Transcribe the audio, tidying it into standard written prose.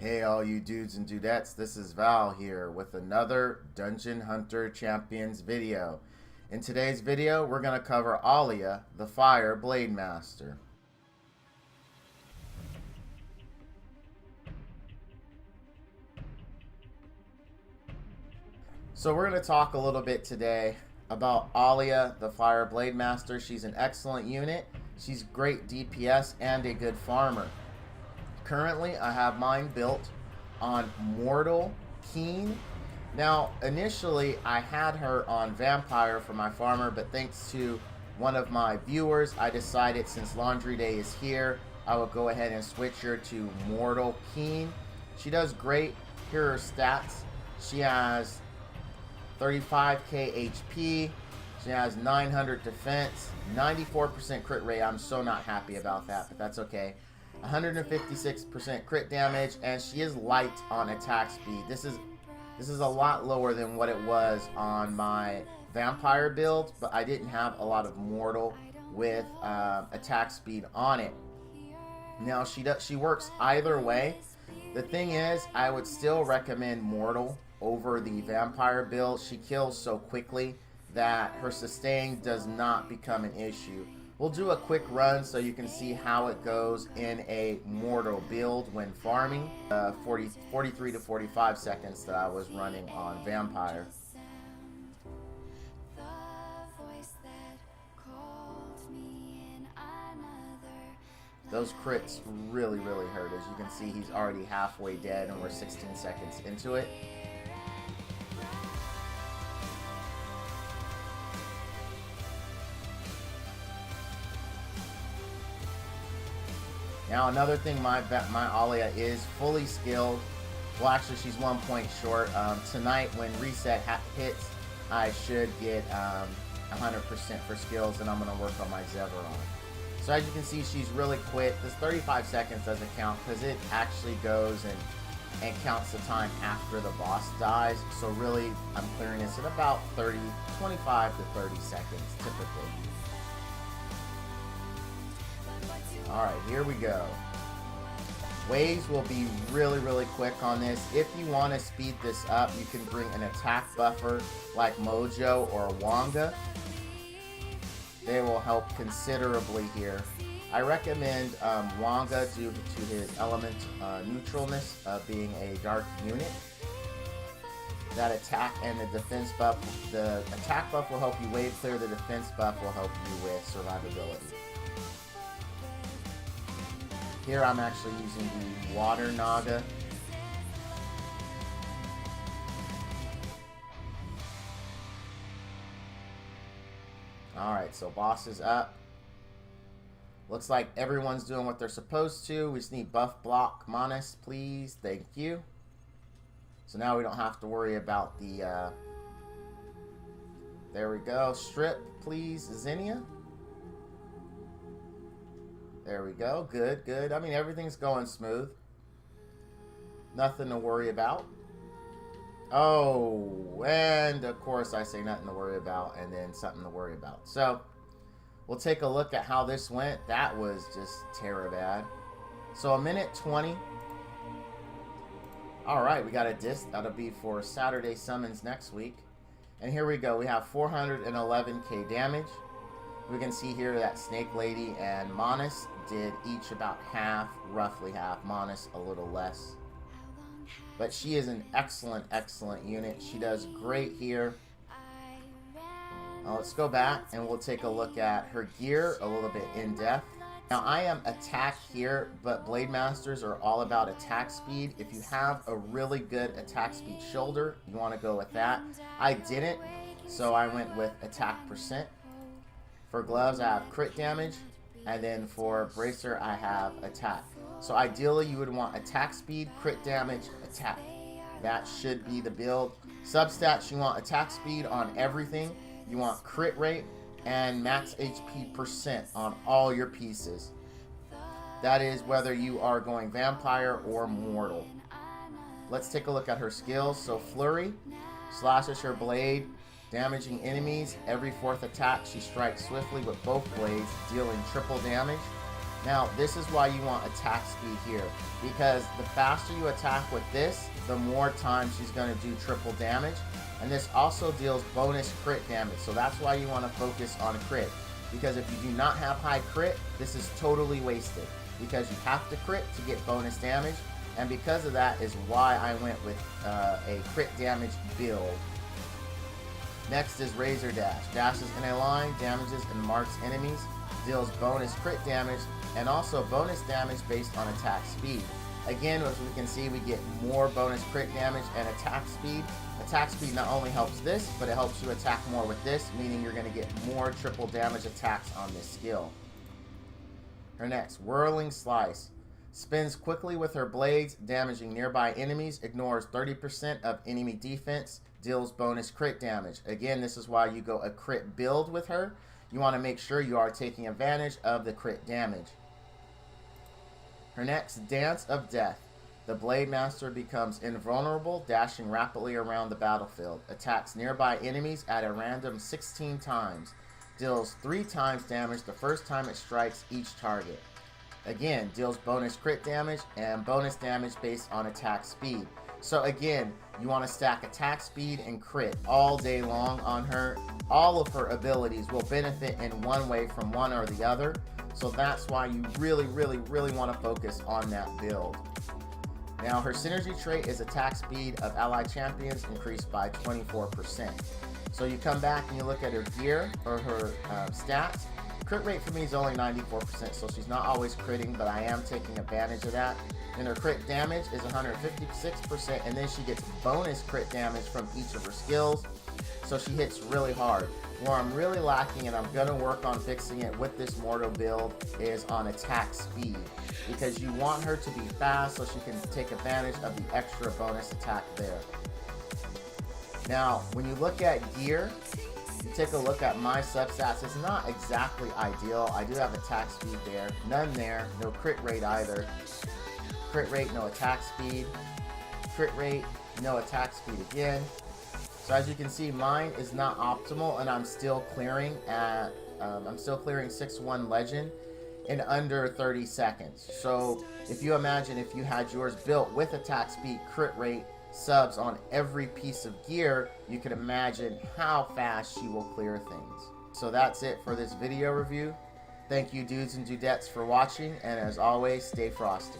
Hey all you dudes and dudettes, this is Val here with another Dungeon Hunter Champions video. In today's video, we're going to cover Alya the Fire Blademaster. So we're going to talk a little bit today about Alya the Fire Blademaster. She's an excellent unit. She's great DPS and a good farmer. Currently, I have mine built on Mortal Keen. Now, initially, I had her on Vampire for my farmer, but thanks to one of my viewers, I decided since Laundry Day is here, I will go ahead and switch her to Mortal Keen. She does great. Here are her stats. She has 35k HP. She has 900 defense, 94% crit rate. I'm so not happy about that, but that's okay. 156% crit damage, and she is light on attack speed. This is a lot lower than what it was on my vampire build, but I didn't have a lot of mortal with attack speed on it. Now she works either way. The thing is, I would still recommend mortal over the vampire build. She kills so quickly that her sustain does not become an issue. We'll do a quick run so you can see how it goes in a mortal build when farming. 43 to 45 seconds that I was running on vampire. Those crits really hurt. As you can see, he's already halfway dead and we're 16 seconds into it. Now another thing, my Alya is fully skilled. Well, actually she's 1 point short. Tonight when reset hits, I should get 100% for skills, and I'm going to work on my Zeveron. So as you can see, she's really quick. This 35 seconds doesn't count because it actually goes and counts the time after the boss dies. So really, I'm clearing this in about 25 to 30 seconds typically. Alright, here we go. Waves will be really quick on this. If you want to speed this up, you can bring an attack buffer like Mojo or Wanga. They will help considerably here. I recommend Wanga due to his element neutralness of being a dark unit. That attack and the defense buff, the attack buff will help you wave clear, the defense buff will help you with survivability. Here I'm actually using the Water Naga. Alright, so boss is up. Looks like everyone's doing what they're supposed to. We just need buff block Manus, please. Thank you. So now we don't have to worry about the... there we go. Strip, please, Xenia. There we go. Good. I mean, everything's going smooth. Nothing to worry about. Oh, and of course I say nothing to worry about and then something to worry about. So, we'll take a look at how this went. That was just terror bad. So, a minute 20. Alright, we got a disc. That'll be for Saturday summons next week. And here we go. We have 411k damage. We can see here that Snake Lady and Manus did each about half, roughly half. Manus a little less. But she is an excellent unit. She does great here. Now let's go back and we'll take a look at her gear a little bit in depth. Now I am attack here, but Blademasters are all about attack speed. If you have a really good attack speed shoulder, you want to go with that. I didn't, so I went with attack percent. For gloves, I have crit damage, and then for bracer, I have attack. So ideally, you would want attack speed, crit damage, attack. That should be the build. Substats, you want attack speed on everything. You want crit rate and max HP percent on all your pieces. That is whether you are going vampire or mortal. Let's take a look at her skills. So Flurry slashes her blade, damaging enemies. Every fourth attack, she strikes swiftly with both blades, dealing triple damage. Now, this is why you want attack speed here, because the faster you attack with this, the more time she's going to do triple damage. And this also deals bonus crit damage, so that's why you want to focus on crit. Because if you do not have high crit, this is totally wasted, because you have to crit to get bonus damage. And because of that is why I went with a crit damage build. Next is Razor Dash. Dashes in a line, damages and marks enemies, deals bonus crit damage, and also bonus damage based on attack speed. Again, as we can see, we get more bonus crit damage and attack speed. Attack speed not only helps this, but it helps you attack more with this, meaning you're going to get more triple damage attacks on this skill. Her next, Whirling Slice. Spins quickly with her blades, damaging nearby enemies, ignores 30% of enemy defense, deals bonus crit damage. Again, this is why you go a crit build with her. You want to make sure you are taking advantage of the crit damage. Her next, Dance of Death. The Blademaster becomes invulnerable, dashing rapidly around the battlefield. Attacks nearby enemies at a random 16 times. Deals 3 times damage the first time it strikes each target. Again, deals bonus crit damage and bonus damage based on attack speed. So again, you want to stack attack speed and crit all day long on her. All of her abilities will benefit in one way from one or the other. So that's why you really want to focus on that build. Now, her synergy trait is attack speed of allied champions increased by 24%. So you come back and you look at her gear or her stats. Crit rate for me is only 94%, so she's not always critting, but I am taking advantage of that. And her crit damage is 156%, and then she gets bonus crit damage from each of her skills, so she hits really hard. Where I'm really lacking, and I'm going to work on fixing it with this Mortal build, is on attack speed, because you want her to be fast so she can take advantage of the extra bonus attack there. Now, when you look at gear, you take a look at my substats. It's not exactly ideal. I do have attack speed there, none there, no crit rate either. Crit rate, no attack speed. Crit rate, no attack speed again. So as you can see, mine is not optimal, and I'm still clearing at I'm still clearing 6-1 Legend in under 30 seconds. So if you imagine if you had yours built with attack speed, crit rate, subs on every piece of gear, you can imagine how fast she will clear things. So that's it for this video review. Thank you, dudes and dudettes, for watching, and as always, stay frosty.